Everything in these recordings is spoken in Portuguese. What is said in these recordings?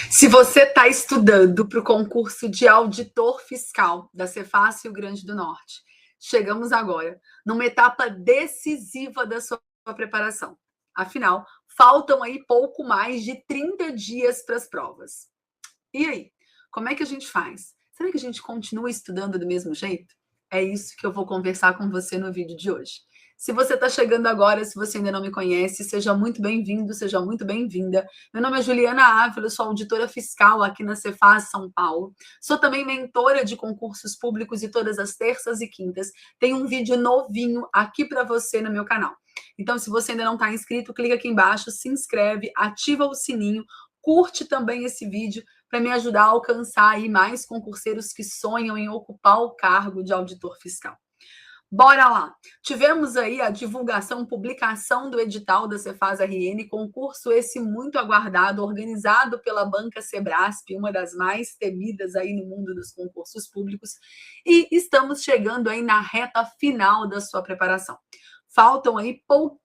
Se você está estudando para o concurso de auditor fiscal da Cefaz Rio Grande do Norte, chegamos agora numa etapa decisiva da sua preparação. Afinal, faltam aí pouco mais de 30 dias para as provas. E aí, como é que a gente faz? Será que a gente continua estudando do mesmo jeito? É isso que eu vou conversar com você no vídeo de hoje. Se você está chegando agora, se você ainda não me conhece, seja muito bem-vindo, seja muito bem-vinda. Meu nome é Juliana Ávila, eu sou auditora fiscal aqui na Cefaz São Paulo. Sou também mentora de concursos públicos e todas as terças e quintas tem um vídeo novinho aqui para você no meu canal. Então, se você ainda não está inscrito, clica aqui embaixo, se inscreve, ativa o sininho, curte também esse vídeo para me ajudar a alcançar aí mais concurseiros que sonham em ocupar o cargo de auditor fiscal. Bora lá! Tivemos aí a divulgação, publicação do edital da Cefaz RN, concurso esse muito aguardado, organizado pela Banca Sebrasp, uma das mais temidas aí no mundo dos concursos públicos, e estamos chegando aí na reta final da sua preparação. Faltam aí pouco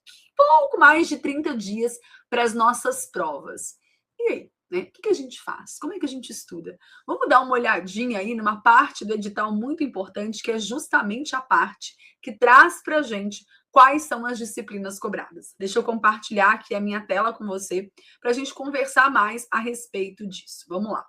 mais de 30 dias para as nossas provas. E aí? Né? O que a gente faz? Como é que a gente estuda? Vamos dar uma olhadinha aí numa parte do edital muito importante, que é justamente a parte que traz para a gente quais são as disciplinas cobradas. Deixa eu compartilhar aqui a minha tela com você para a gente conversar mais a respeito disso. Vamos lá.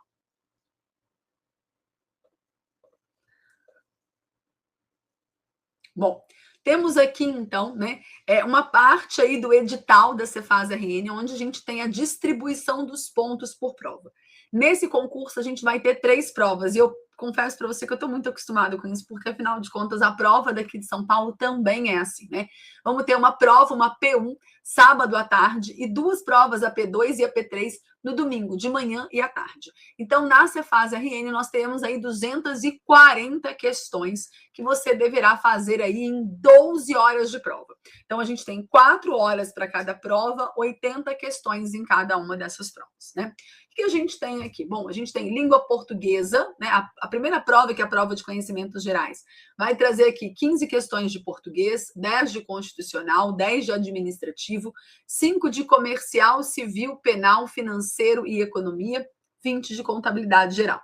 Bom, temos aqui, então, né, uma parte aí do edital da Cefaz RN, onde a gente tem a distribuição dos pontos por prova. Nesse concurso, a gente vai ter 3 provas, e eu confesso para você que eu estou muito acostumada com isso, porque, afinal de contas, a prova daqui de São Paulo também é assim, né? Vamos ter uma prova, uma P1, sábado à tarde, e 2 provas, a P2 e a P3, no domingo, de manhã e à tarde. Então, na Cefaz RN, nós temos aí 240 questões que você deverá fazer aí em 12 horas de prova. Então, a gente tem 4 horas para cada prova, 80 questões em cada uma dessas provas, né? O que a gente tem aqui? Bom, a gente tem língua portuguesa, né? A primeira prova, que é a prova de conhecimentos gerais, vai trazer aqui 15 questões de português, 10 de constitucional, 10 de administrativo, 5 de comercial, civil, penal, financeiro e economia, 20 de contabilidade geral.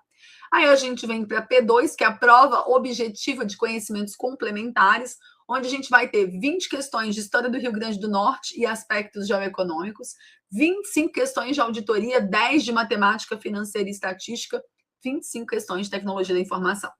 Aí a gente vem para P2, que é a prova objetiva de conhecimentos complementares, onde a gente vai ter 20 questões de história do Rio Grande do Norte e aspectos geoeconômicos, 25 questões de auditoria, 10 de matemática financeira e estatística, 25 questões de tecnologia da informação.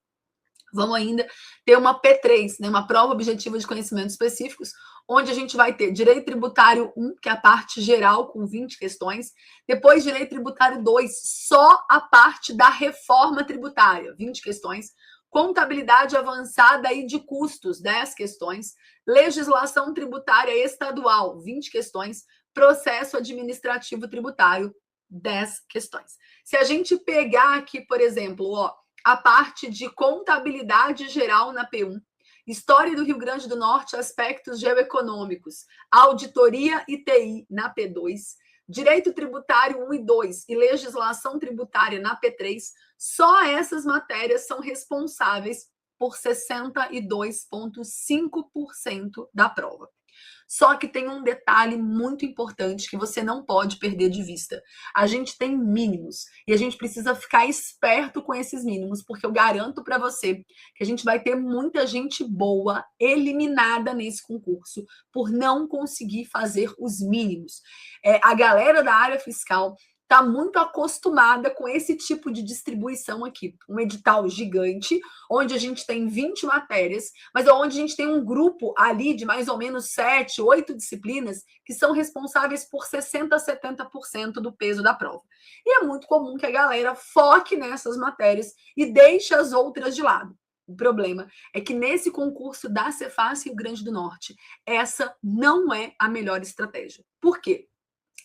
Vamos ainda ter uma P3, né, uma prova objetiva de conhecimentos específicos, onde a gente vai ter Direito Tributário 1, que é a parte geral, com 20 questões. Depois, Direito Tributário 2, só a parte da reforma tributária, 20 questões. Contabilidade avançada e de custos, 10 questões. Legislação tributária estadual, 20 questões. Processo administrativo tributário, 10 questões. Se a gente pegar aqui, por exemplo, a parte de contabilidade geral na P1, História do Rio Grande do Norte, aspectos geoeconômicos, auditoria e TI na P2, Direito Tributário 1 e 2 e legislação tributária na P3, só essas matérias são responsáveis por 62,5% da prova. Só que tem um detalhe muito importante que você não pode perder de vista. A gente tem mínimos e a gente precisa ficar esperto com esses mínimos, porque eu garanto para você que a gente vai ter muita gente boa eliminada nesse concurso por não conseguir fazer os mínimos. A galera da área fiscal está muito acostumada com esse tipo de distribuição aqui. Um edital gigante, onde a gente tem 20 matérias, mas onde a gente tem um grupo ali de mais ou menos 7, 8 disciplinas que são responsáveis por 60% a 70% do peso da prova. E é muito comum que a galera foque nessas matérias e deixe as outras de lado. O problema é que nesse concurso da Cefaz Rio Grande do Norte, essa não é a melhor estratégia. Por quê?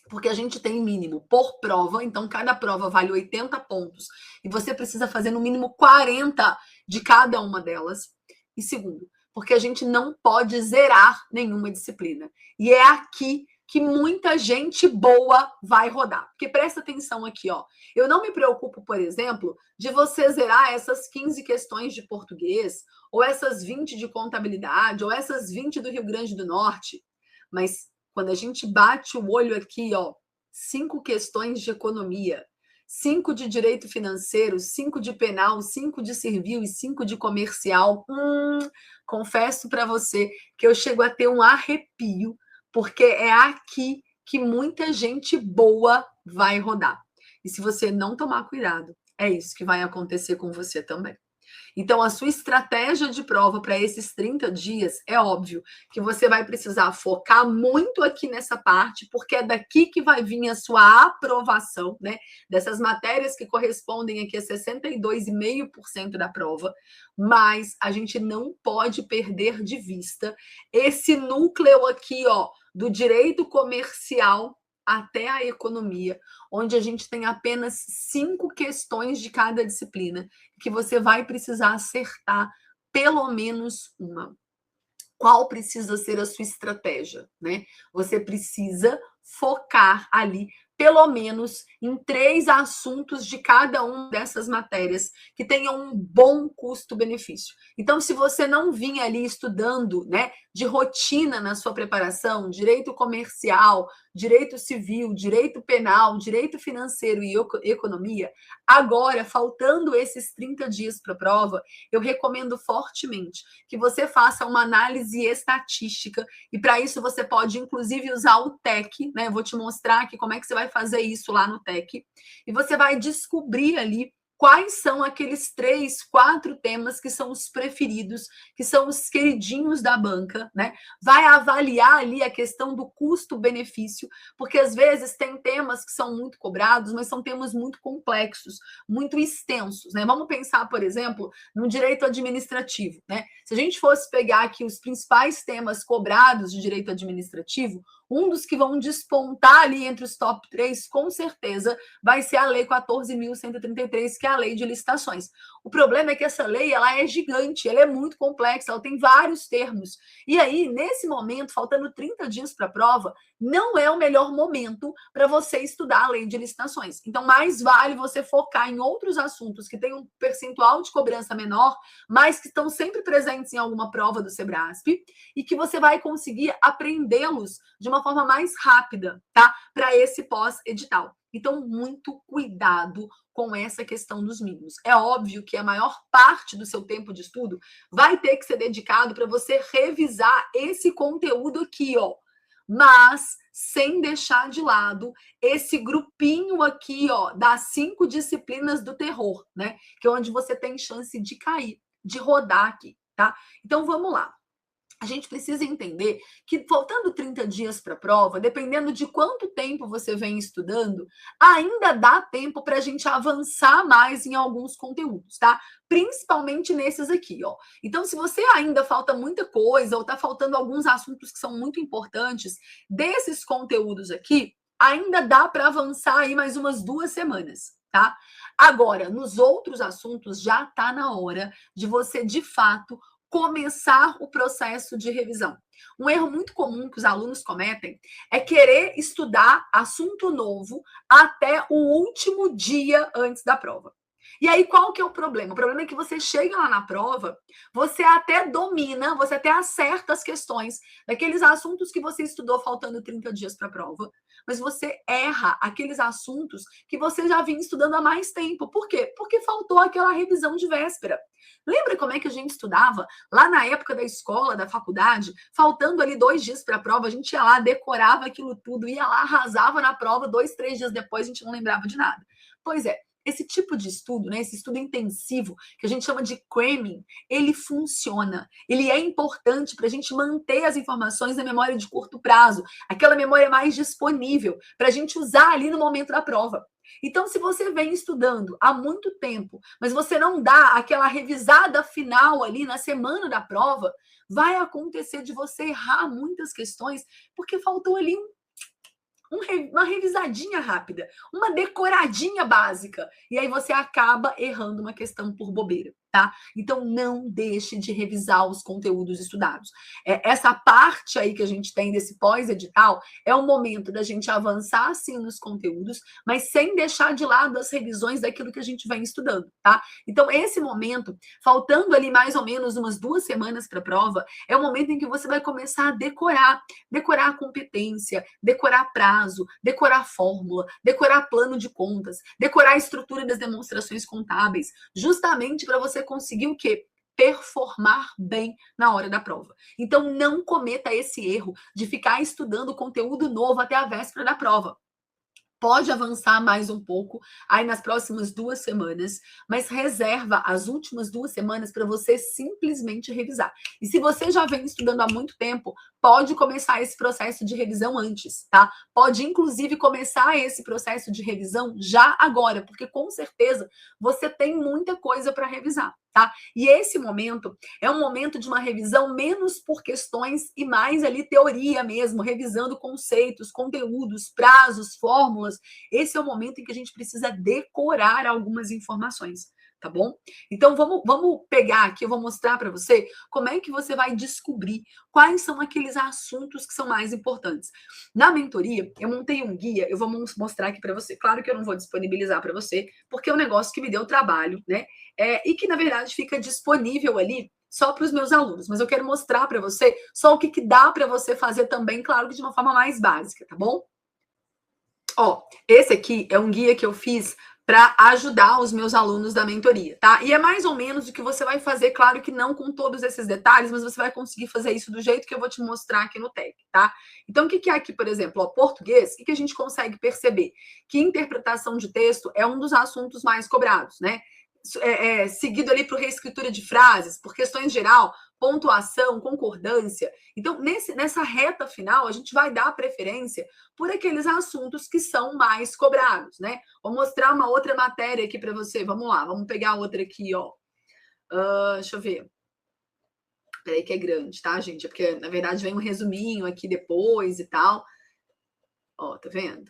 Porque a gente tem mínimo por prova, então cada prova vale 80 pontos e você precisa fazer no mínimo 40 de cada uma delas. E segundo, porque a gente não pode zerar nenhuma disciplina. E é aqui que muita gente boa vai rodar. Porque presta atenção aqui, ó. Eu não me preocupo, por exemplo, de você zerar essas 15 questões de português, ou essas 20 de contabilidade, ou essas 20 do Rio Grande do Norte, mas quando a gente bate o olho aqui, 5 questões de economia, 5 de direito financeiro, 5 de penal, 5 de civil e 5 de comercial. Confesso para você que eu chego a ter um arrepio, porque é aqui que muita gente boa vai rodar. E se você não tomar cuidado, é isso que vai acontecer com você também. Então, a sua estratégia de prova para esses 30 dias, é óbvio que você vai precisar focar muito aqui nessa parte, porque é daqui que vai vir a sua aprovação, né? Dessas matérias que correspondem aqui a 62,5% da prova, mas a gente não pode perder de vista esse núcleo aqui, ó, do direito comercial até a economia, onde a gente tem apenas 5 questões de cada disciplina, que você vai precisar acertar pelo menos uma. Qual precisa ser a sua estratégia, né? Você precisa focar ali pelo menos em 3 assuntos de cada uma dessas matérias que tenham um bom custo-benefício. Então, se você não vinha ali estudando, né, de rotina na sua preparação, direito comercial, direito civil, direito penal, direito financeiro e economia, agora, faltando esses 30 dias para a prova, eu recomendo fortemente que você faça uma análise estatística, e para isso você pode, inclusive, usar o TEC, né? Eu vou te mostrar aqui como é que você vai fazer isso lá no TEC, e você vai descobrir ali quais são aqueles 3, 4 temas que são os preferidos, que são os queridinhos da banca, né? Vai avaliar ali a questão do custo-benefício, porque às vezes tem temas que são muito cobrados, mas são temas muito complexos, muito extensos, né? Vamos pensar, por exemplo, no direito administrativo, né? Se a gente fosse pegar aqui os principais temas cobrados de direito administrativo, um dos que vão despontar ali entre os top 3, com certeza, vai ser a Lei 14.133, que é a Lei de Licitações. O problema é que essa lei, ela é gigante, ela é muito complexa, ela tem vários termos. E aí, nesse momento, faltando 30 dias para a prova, não é o melhor momento para você estudar a Lei de Licitações. Então, mais vale você focar em outros assuntos que têm um percentual de cobrança menor, mas que estão sempre presentes em alguma prova do Sebrasp, e que você vai conseguir aprendê-los de uma forma mais rápida, tá? Para esse pós-edital. Então, muito cuidado com essa questão dos mínimos. É óbvio que a maior parte do seu tempo de estudo vai ter que ser dedicado para você revisar esse conteúdo aqui, ó. Mas sem deixar de lado esse grupinho aqui, ó, das 5 disciplinas do terror, né? Que é onde você tem chance de cair, de rodar aqui, tá? Então, vamos lá. A gente precisa entender que, faltando 30 dias para a prova, dependendo de quanto tempo você vem estudando, ainda dá tempo para a gente avançar mais em alguns conteúdos, tá? Principalmente nesses aqui, ó. Então, se você ainda falta muita coisa ou está faltando alguns assuntos que são muito importantes desses conteúdos aqui, ainda dá para avançar aí mais umas 2 semanas, tá? Agora, nos outros assuntos, já está na hora de você, de fato, começar o processo de revisão. Um erro muito comum que os alunos cometem é querer estudar assunto novo até o último dia antes da prova. E aí, qual que é o problema? O problema é que você chega lá na prova, você até domina, você até acerta as questões daqueles assuntos que você estudou faltando 30 dias para a prova, mas você erra aqueles assuntos que você já vinha estudando há mais tempo. Por quê? Porque faltou aquela revisão de véspera. Lembra como é que a gente estudava lá na época da escola, da faculdade, faltando ali 2 dias para a prova, a gente ia lá, decorava aquilo tudo, ia lá, arrasava na prova, 2, 3 dias depois a gente não lembrava de nada. Pois é, esse tipo de estudo, né, esse estudo intensivo, que a gente chama de cramming, ele funciona. Ele é importante para a gente manter as informações na memória de curto prazo, aquela memória mais disponível, para a gente usar ali no momento da prova. Então, se você vem estudando há muito tempo, mas você não dá aquela revisada final ali na semana da prova, vai acontecer de você errar muitas questões, porque faltou ali uma revisadinha rápida, uma decoradinha básica, e aí você acaba errando uma questão por bobeira, tá? Então, não deixe de revisar os conteúdos estudados. Essa parte aí que a gente tem desse pós-edital é o momento da gente avançar, sim, nos conteúdos, mas sem deixar de lado as revisões daquilo que a gente vem estudando, tá? Então, esse momento, faltando ali mais ou menos umas 2 semanas para a prova, é o momento em que você vai começar a decorar a competência, decorar prazo, prazo, decorar fórmula, decorar plano de contas, decorar a estrutura das demonstrações contábeis, justamente para você conseguir o quê? Performar bem na hora da prova. Então, não cometa esse erro de ficar estudando conteúdo novo até a véspera da prova. Pode avançar mais um pouco aí nas próximas 2 semanas, mas reserva as últimas 2 semanas para você simplesmente revisar. E se você já vem estudando há muito tempo, pode começar esse processo de revisão antes, tá? Pode, inclusive, começar esse processo de revisão já agora, porque com certeza você tem muita coisa para revisar, tá? E esse momento é um momento de uma revisão menos por questões e mais ali teoria mesmo, revisando conceitos, conteúdos, prazos, fórmulas. Esse é o momento em que a gente precisa decorar algumas informações, tá bom? Então vamos pegar aqui, eu vou mostrar para você como é que você vai descobrir quais são aqueles assuntos que são mais importantes. Na mentoria, eu montei um guia, eu vou mostrar aqui para você. Claro que eu não vou disponibilizar para você, porque é um negócio que me deu trabalho, né? E que, na verdade, fica disponível ali só para os meus alunos. Mas eu quero mostrar para você só o que dá para você fazer também, claro que de uma forma mais básica, tá bom? Ó, esse aqui é um guia que eu fiz para ajudar os meus alunos da mentoria, tá? E é mais ou menos o que você vai fazer, claro que não com todos esses detalhes, mas você vai conseguir fazer isso do jeito que eu vou te mostrar aqui no TEC, tá? Então, o que é aqui, por exemplo, ó, português, o que a gente consegue perceber? Que interpretação de texto é um dos assuntos mais cobrados, né? Seguido ali por reescritura de frases, por questões geral, pontuação, concordância. Então, nessa reta final, a gente vai dar preferência por aqueles assuntos que são mais cobrados, né? Vou mostrar uma outra matéria aqui para você. Vamos lá, vamos pegar outra aqui, ó. Deixa eu ver. Peraí que é grande, tá, gente? É porque, na verdade, vem um resuminho aqui depois e tal. Ó, tá vendo?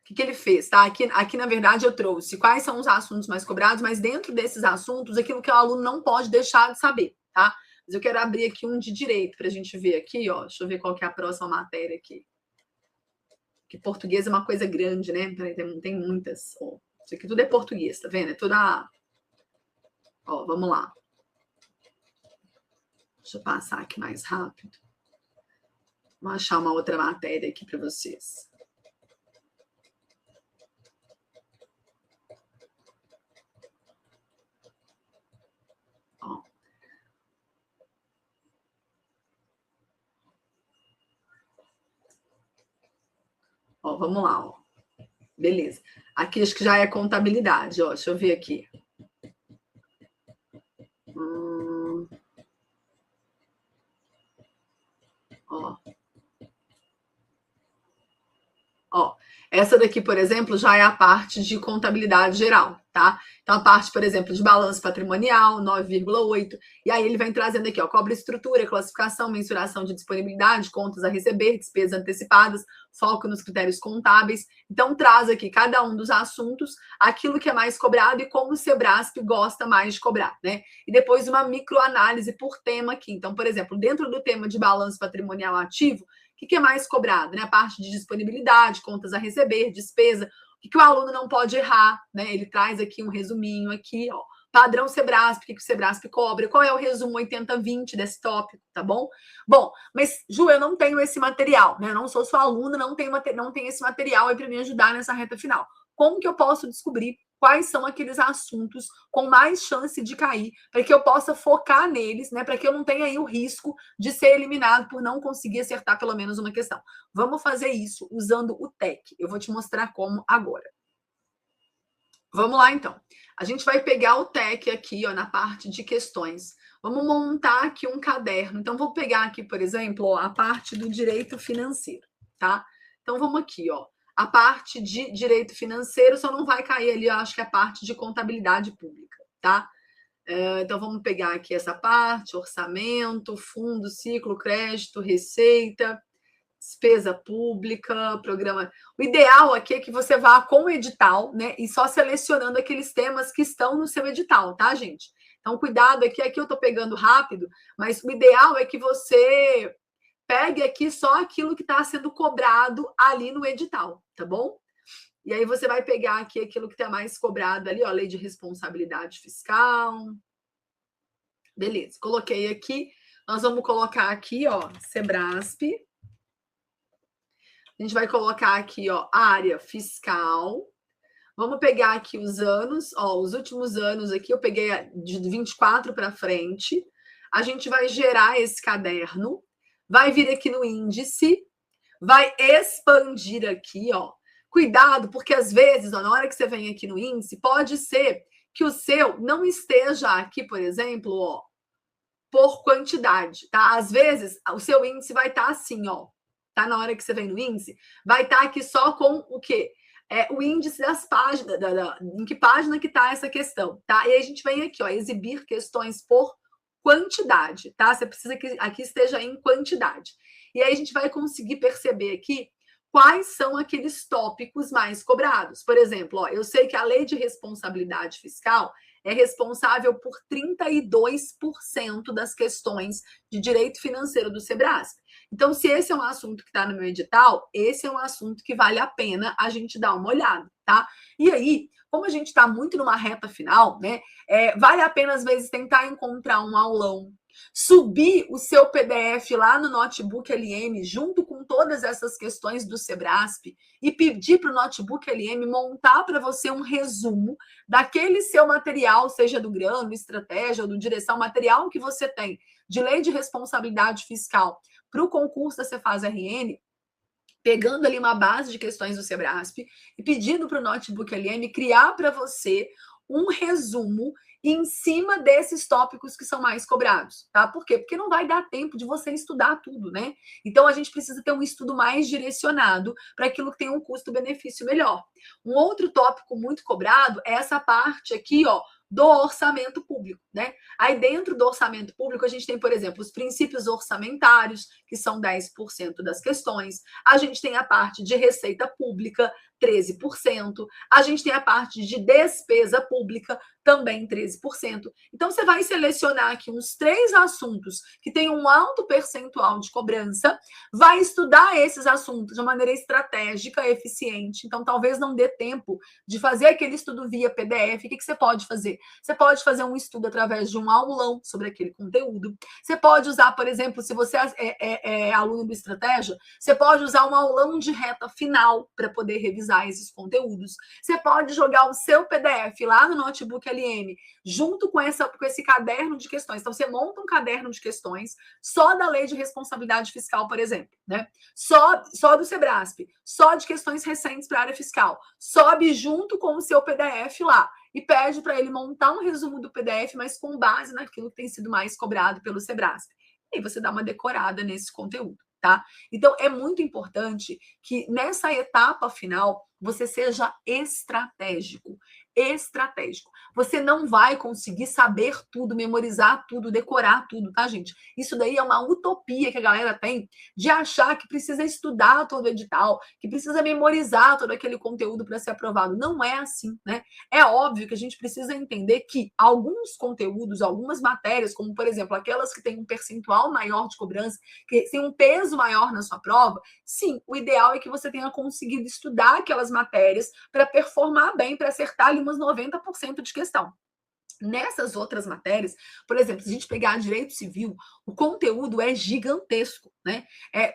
O que ele fez, tá? Aqui, na verdade, eu trouxe quais são os assuntos mais cobrados, mas dentro desses assuntos, aquilo que o aluno não pode deixar de saber, tá? Mas eu quero abrir aqui um de direito para a gente ver aqui, ó. Deixa eu ver qual que é a próxima matéria aqui. Que português é uma coisa grande, né? Tem muitas. Ó, isso aqui tudo é português, tá vendo? É toda. Ó, vamos lá. Deixa eu passar aqui mais rápido. Vou achar uma outra matéria aqui para vocês. Ó, vamos lá, ó. Beleza. Aqui acho que já é contabilidade, ó. Deixa eu ver aqui. Ó. Ó, essa daqui, por exemplo, já é a parte de contabilidade geral, tá? Então, a parte, por exemplo, de balanço patrimonial, 9,8. E aí ele vem trazendo aqui, ó, cobre estrutura, classificação, mensuração de disponibilidade, contas a receber, despesas antecipadas, foco nos critérios contábeis. Então, traz aqui cada um dos assuntos, aquilo que é mais cobrado e como o Sebrasp gosta mais de cobrar, né? E depois uma microanálise por tema aqui. Então, por exemplo, dentro do tema de balanço patrimonial ativo, o que é mais cobrado? Né? A parte de disponibilidade, contas a receber, despesa, o que o aluno não pode errar, né? Ele traz aqui um resuminho aqui, ó. Padrão Sebrasp, o que o Sebrasp cobra? Qual é o resumo 80-20 desse tópico, tá bom? Bom, mas, Ju, eu não tenho esse material, né? Eu não sou sua aluna, não tenho esse material aí para me ajudar nessa reta final. Como que eu posso descobrir quais são aqueles assuntos com mais chance de cair, para que eu possa focar neles, né? Para que eu não tenha aí o risco de ser eliminado por não conseguir acertar pelo menos uma questão. Vamos fazer isso usando o TEC. Eu vou te mostrar como agora. Vamos lá, então. A gente vai pegar o TEC aqui, ó, na parte de questões. Vamos montar aqui um caderno. Então, vou pegar aqui, por exemplo, ó, a parte do direito financeiro, tá? Então, vamos aqui, ó. A parte de direito financeiro só não vai cair ali, eu acho que é a parte de contabilidade pública, tá? Então, vamos pegar aqui essa parte, orçamento, fundo, ciclo, crédito, receita, despesa pública, programa. O ideal aqui é que você vá com o edital, né? E só selecionando aqueles temas que estão no seu edital, tá, gente? Então, cuidado aqui eu tô pegando rápido, mas o ideal é que você pegue aqui só aquilo que está sendo cobrado ali no edital, tá bom? E aí você vai pegar aqui aquilo que está mais cobrado ali, ó, lei de responsabilidade fiscal. Beleza, coloquei aqui. Nós vamos colocar aqui, ó, Sebrasp. A gente vai colocar aqui, ó, área fiscal. Vamos pegar aqui os anos, ó, os últimos anos aqui, eu peguei de 24 para frente. A gente vai gerar esse caderno, vai vir aqui no índice, vai expandir aqui, ó. Cuidado, porque às vezes, ó, na hora que você vem aqui no índice, pode ser que o seu não esteja aqui, por exemplo, ó, por quantidade, tá? Às vezes, o seu índice vai estar assim, ó. Tá? Na hora que você vem no índice, vai estar aqui só com o quê? O índice das páginas, em que página que está essa questão, tá? E aí a gente vem aqui, ó, exibir questões por quantidade, tá? Você precisa que aqui esteja em quantidade. E aí a gente vai conseguir perceber aqui quais são aqueles tópicos mais cobrados. Por exemplo, ó, eu sei que a lei de responsabilidade fiscal é responsável por 32% das questões de direito financeiro do Sebrasp. Então, se esse é um assunto que está no meu edital, esse é um assunto que vale a pena a gente dar uma olhada, tá? E aí, como a gente está muito numa reta final, né? Vale a pena, às vezes, tentar encontrar um aulão, subir o seu PDF lá no Notebook LM, junto com todas essas questões do Sebrasp, e pedir para o Notebook LM montar para você um resumo daquele seu material, seja do Grano, Estratégia, ou do Direção, material que você tem de lei de responsabilidade fiscal para o concurso da Cefaz RN, pegando ali uma base de questões do Sebrasp e pedindo para o Notebook LM criar para você um resumo em cima desses tópicos que são mais cobrados, tá? Por quê? Porque não vai dar tempo de você estudar tudo, né? Então a gente precisa ter um estudo mais direcionado para aquilo que tem um custo-benefício melhor. Um outro tópico muito cobrado é essa parte aqui, ó, do orçamento público, né? Aí dentro do orçamento público a gente tem, por exemplo, os princípios orçamentários, que são 10% das questões. A gente tem a parte de receita pública, 13%. A gente tem a parte de despesa pública, também 13%. Então, você vai selecionar aqui uns 3 assuntos que têm um alto percentual de cobrança, vai estudar esses assuntos de maneira estratégica, eficiente. Então, talvez não dê tempo de fazer aquele estudo via PDF. O que você pode fazer? Você pode fazer um estudo através de um aulão sobre aquele conteúdo. Você pode usar, por exemplo, se você é aluno do Estratégia, você pode usar um aulão de reta final para poder revisar esses conteúdos. Você pode jogar o seu PDF lá no Notebook LM, junto com esse caderno de questões. Então, você monta um caderno de questões só da lei de responsabilidade fiscal, por exemplo, né? Só do Sebrasp, só de questões recentes para a área fiscal. Sobe junto com o seu PDF lá e pede para ele montar um resumo do PDF, mas com base naquilo que tem sido mais cobrado pelo Sebrasp. E aí você dá uma decorada nesse conteúdo, tá? Então, é muito importante que nessa etapa final você seja estratégico. Estratégico. Você não vai conseguir saber tudo, memorizar tudo, decorar tudo, tá, gente? Isso daí é uma utopia que a galera tem de achar que precisa estudar todo o edital, que precisa memorizar todo aquele conteúdo para ser aprovado. Não é assim, né? É óbvio que a gente precisa entender que alguns conteúdos, algumas matérias, como por exemplo, aquelas que têm um percentual maior de cobrança, que têm um peso maior na sua prova, sim, o ideal é que você tenha conseguido estudar aquelas matérias para performar bem, para acertar ali umas 90% de questão. Nessas outras matérias, por exemplo, se a gente pegar direito civil, o conteúdo é gigantesco, né?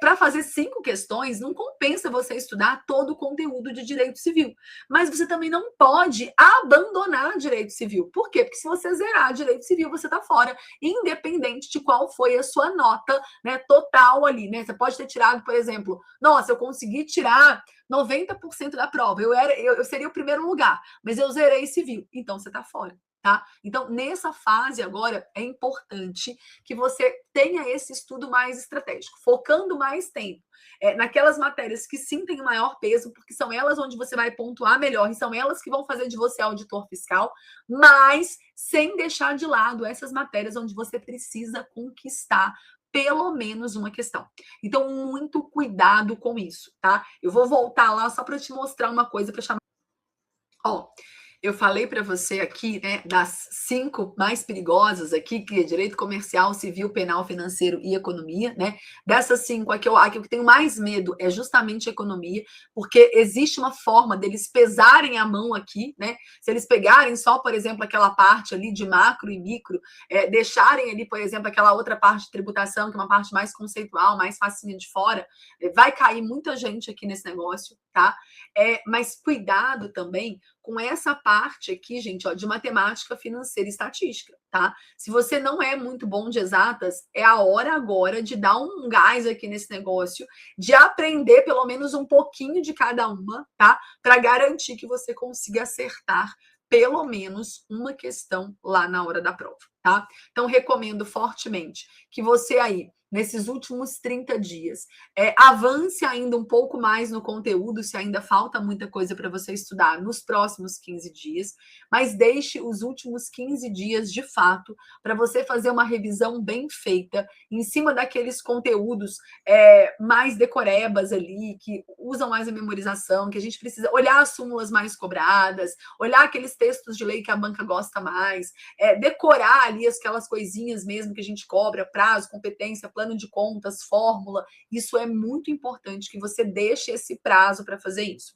Para fazer 5 questões, não compensa você estudar todo o conteúdo de direito civil. Mas você também não pode abandonar direito civil. Por quê? Porque se você zerar direito civil, você está fora, independente de qual foi a sua nota, né, total ali, né? Você pode ter tirado, por exemplo, nossa, eu consegui tirar 90% da prova, eu seria o primeiro lugar, mas eu zerei civil, então você está fora. Tá? Então, nessa fase agora, é importante que você tenha esse estudo mais estratégico, focando mais tempo naquelas matérias que sim têm maior peso, porque são elas onde você vai pontuar melhor e são elas que vão fazer de você auditor fiscal, mas sem deixar de lado essas matérias onde você precisa conquistar pelo menos uma questão. Então, muito cuidado com isso, tá? Eu vou voltar lá só para te mostrar uma coisa para chamar. Ó, Eu falei para você aqui, né, das 5 mais perigosas aqui, que é direito comercial, civil, penal, financeiro e economia, né? Dessas 5, a que eu tenho mais medo é justamente a economia, porque existe uma forma deles pesarem a mão aqui, né? Se eles pegarem só, por exemplo, aquela parte ali de macro e micro, deixarem ali, por exemplo, aquela outra parte de tributação, que é uma parte mais conceitual, mais facinha de fora, vai cair muita gente aqui nesse negócio, tá? Mas cuidado também com essa parte aqui, gente, ó, de matemática financeira e estatística, tá? Se você não é muito bom de exatas, é a hora agora de dar um gás aqui nesse negócio, de aprender pelo menos um pouquinho de cada uma, tá? Para garantir que você consiga acertar pelo menos uma questão lá na hora da prova, tá? Então, recomendo fortemente que você aí, nesses últimos 30 dias, avance ainda um pouco mais no conteúdo, se ainda falta muita coisa para você estudar nos próximos 15 dias, mas deixe os últimos 15 dias, de fato, para você fazer uma revisão bem feita, em cima daqueles conteúdos mais decorebas ali, que usam mais a memorização, que a gente precisa olhar as súmulas mais cobradas, olhar aqueles textos de lei que a banca gosta mais, decorar ali aquelas coisinhas mesmo que a gente cobra, prazo, competência, plano de contas, fórmula. Isso é muito importante que você deixe esse prazo para fazer isso.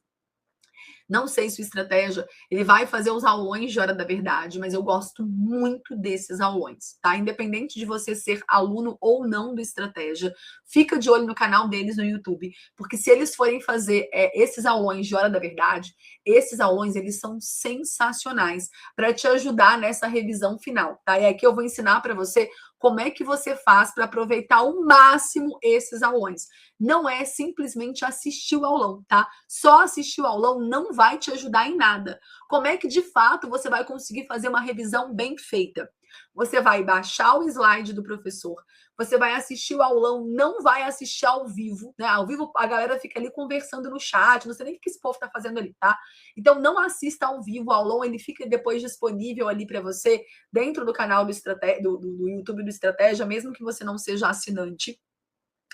Não sei se o estratégia ele vai fazer os aulões de hora da verdade, mas eu gosto muito desses aulões, tá? Independente de você ser aluno ou não do estratégia, fica de olho no canal deles no YouTube, porque se eles forem fazer esses aulões de hora da verdade, esses aulões eles são sensacionais para te ajudar nessa revisão final, tá? E aqui eu vou ensinar para você como é que você faz para aproveitar ao máximo esses aulões. Não é simplesmente assistir o aulão, tá? Só assistir o aulão não vai te ajudar em nada. Como é que, de fato, você vai conseguir fazer uma revisão bem feita? Você vai baixar o slide do professor, você vai assistir o aulão, não vai assistir ao vivo, né? Ao vivo a galera fica ali conversando no chat, não sei nem o que esse povo tá fazendo ali, tá? Então não assista ao vivo, o aulão ele fica depois disponível ali para você dentro do canal do YouTube do Estratégia, mesmo que você não seja assinante.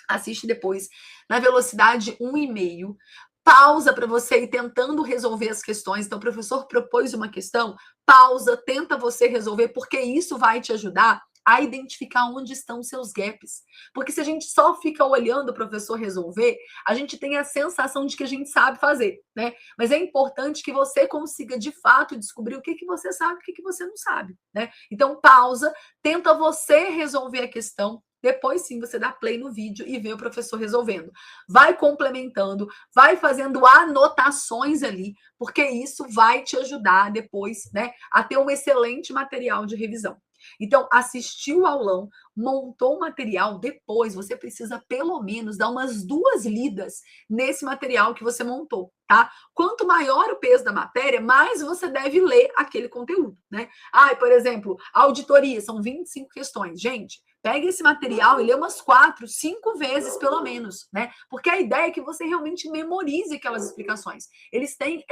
Assiste depois na velocidade 1,5. Pausa para você ir tentando resolver as questões. Então, o professor propôs uma questão, pausa, tenta você resolver, porque isso vai te ajudar a identificar onde estão seus gaps. Porque se a gente só fica olhando o professor resolver, a gente tem a sensação de que a gente sabe fazer, né? Mas é importante que você consiga, de fato, descobrir o que você sabe e o que você não sabe, né? Então, pausa, tenta você resolver a questão, depois sim você dá play no vídeo e vê o professor resolvendo. Vai complementando, vai fazendo anotações ali, porque isso vai te ajudar depois, né, a ter um excelente material de revisão. Então, assistiu o aulão, montou o material, depois você precisa pelo menos dar umas 2 lidas nesse material que você montou, tá? Quanto maior o peso da matéria, mais você deve ler aquele conteúdo, né? Por exemplo, auditoria, são 25 questões. Gente, pega esse material e lê umas 4, 5 vezes, pelo menos, né? Porque a ideia é que você realmente memorize aquelas explicações. Eles têm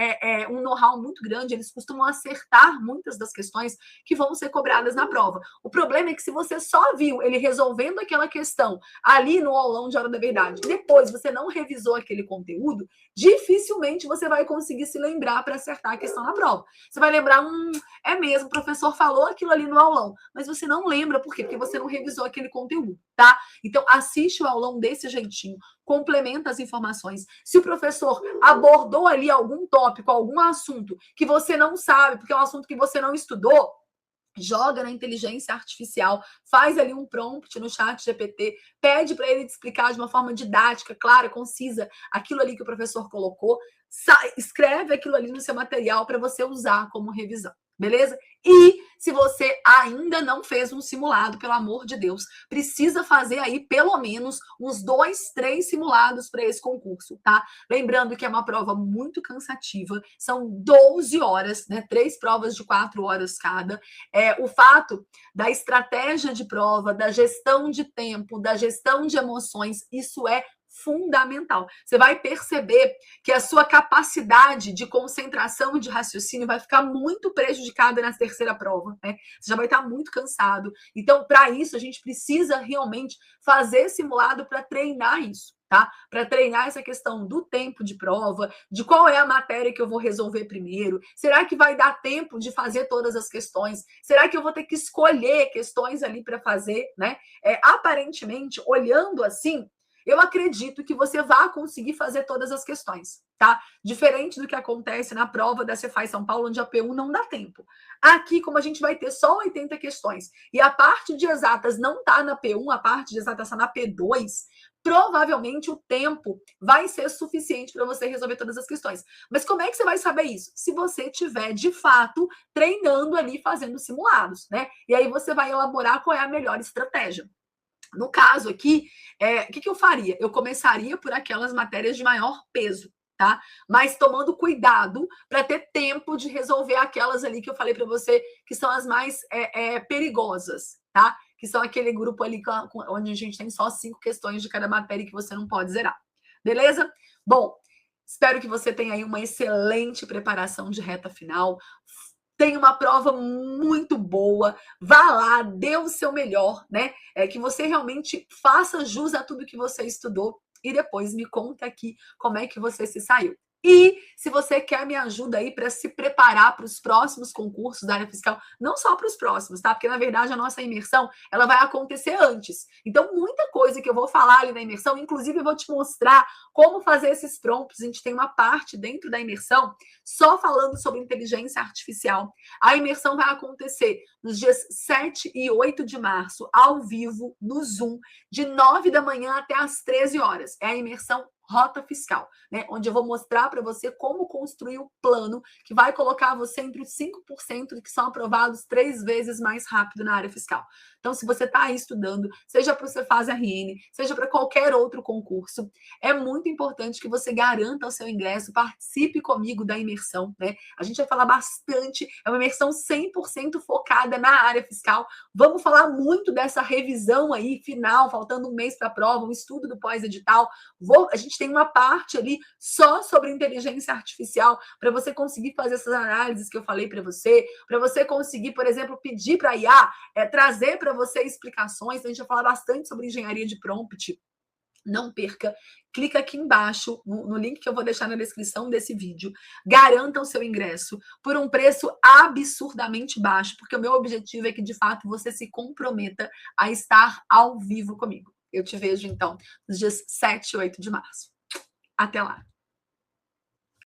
um know-how muito grande, eles costumam acertar muitas das questões que vão ser cobradas na prova. O problema é que se você só viu ele resolvendo aquela questão ali no aulão de hora da verdade, depois você não revisou aquele conteúdo, dificilmente você vai conseguir se lembrar para acertar a questão na prova. Você vai lembrar, é mesmo, o professor falou aquilo ali no aulão, mas você não lembra, por quê? Porque você não revisou aquele conteúdo, tá? Então, assiste o aulão desse jeitinho, complementa as informações. Se o professor abordou ali algum tópico, algum assunto que você não sabe, porque é um assunto que você não estudou, joga na inteligência artificial, faz ali um prompt no chat GPT, pede para ele te explicar de uma forma didática, clara, concisa, aquilo ali que o professor colocou, escreve aquilo ali no seu material para você usar como revisão, beleza? E se você ainda não fez um simulado, pelo amor de Deus, precisa fazer aí pelo menos uns 2, 3 simulados para esse concurso, tá? Lembrando que é uma prova muito cansativa, são 12 horas, né? 3 provas de 4 horas cada. O fato da estratégia de prova, da gestão de tempo, da gestão de emoções, isso é fundamental. Você vai perceber que a sua capacidade de concentração e de raciocínio vai ficar muito prejudicada na terceira prova, né? Você já vai estar muito cansado. Então, para isso, a gente precisa realmente fazer simulado para treinar isso. tá? Para treinar essa questão do tempo de prova, de qual é a matéria que eu vou resolver primeiro. Será que vai dar tempo de fazer todas as questões? Será que eu vou ter que escolher questões ali para fazer, né? Aparentemente, olhando assim, eu acredito que você vai conseguir fazer todas as questões, tá? Diferente do que acontece na prova da Cefaz São Paulo, onde a P1 não dá tempo. Aqui, como a gente vai ter só 80 questões e a parte de exatas não está na P1, a parte de exatas está na P2, provavelmente o tempo vai ser suficiente para você resolver todas as questões. Mas como é que você vai saber isso? Se você estiver, de fato, treinando ali, fazendo simulados, né? E aí você vai elaborar qual é a melhor estratégia. No caso aqui, o que eu faria? Eu começaria por aquelas matérias de maior peso, tá? Mas tomando cuidado para ter tempo de resolver aquelas ali que eu falei para você que são as mais perigosas, tá? Que são aquele grupo ali onde a gente tem só 5 questões de cada matéria que você não pode zerar. Beleza? Bom, espero que você tenha aí uma excelente preparação de reta final. Tem uma prova muito boa, vá lá, dê o seu melhor, né? Que você realmente faça jus a tudo que você estudou e depois me conta aqui como é que você se saiu. E se você quer me ajuda aí para se preparar para os próximos concursos da área fiscal, não só para os próximos, tá? Porque na verdade a nossa imersão, ela vai acontecer antes. Então, muita coisa que eu vou falar ali na imersão, inclusive eu vou te mostrar como fazer esses prompts. A gente tem uma parte dentro da imersão só falando sobre inteligência artificial. A imersão vai acontecer nos dias 7 e 8 de março, ao vivo, no Zoom, de 9 da manhã até as 13 horas. É a imersão Rota Fiscal, né? Onde eu vou mostrar para você como construir o plano que vai colocar você entre os 5% que são aprovados 3 vezes mais rápido na área fiscal. Então, se você está aí estudando, seja para o Cefaz RN, seja para qualquer outro concurso, é muito importante que você garanta o seu ingresso, participe comigo da imersão, né? A gente vai falar bastante, é uma imersão 100% focada na área fiscal. Vamos falar muito dessa revisão aí final, faltando um mês para a prova, um estudo do pós-edital. A gente tem uma parte ali só sobre inteligência artificial para você conseguir fazer essas análises que eu falei para você conseguir, por exemplo, pedir para a IA trazer para você explicações. A gente vai falar bastante sobre engenharia de prompt. Não perca, clica aqui embaixo no link que eu vou deixar na descrição desse vídeo. Garanta o seu ingresso por um preço absurdamente baixo, porque o meu objetivo é que, de fato, você se comprometa a estar ao vivo comigo. Eu te vejo, então, nos dias 7 e 8 de março. Até lá!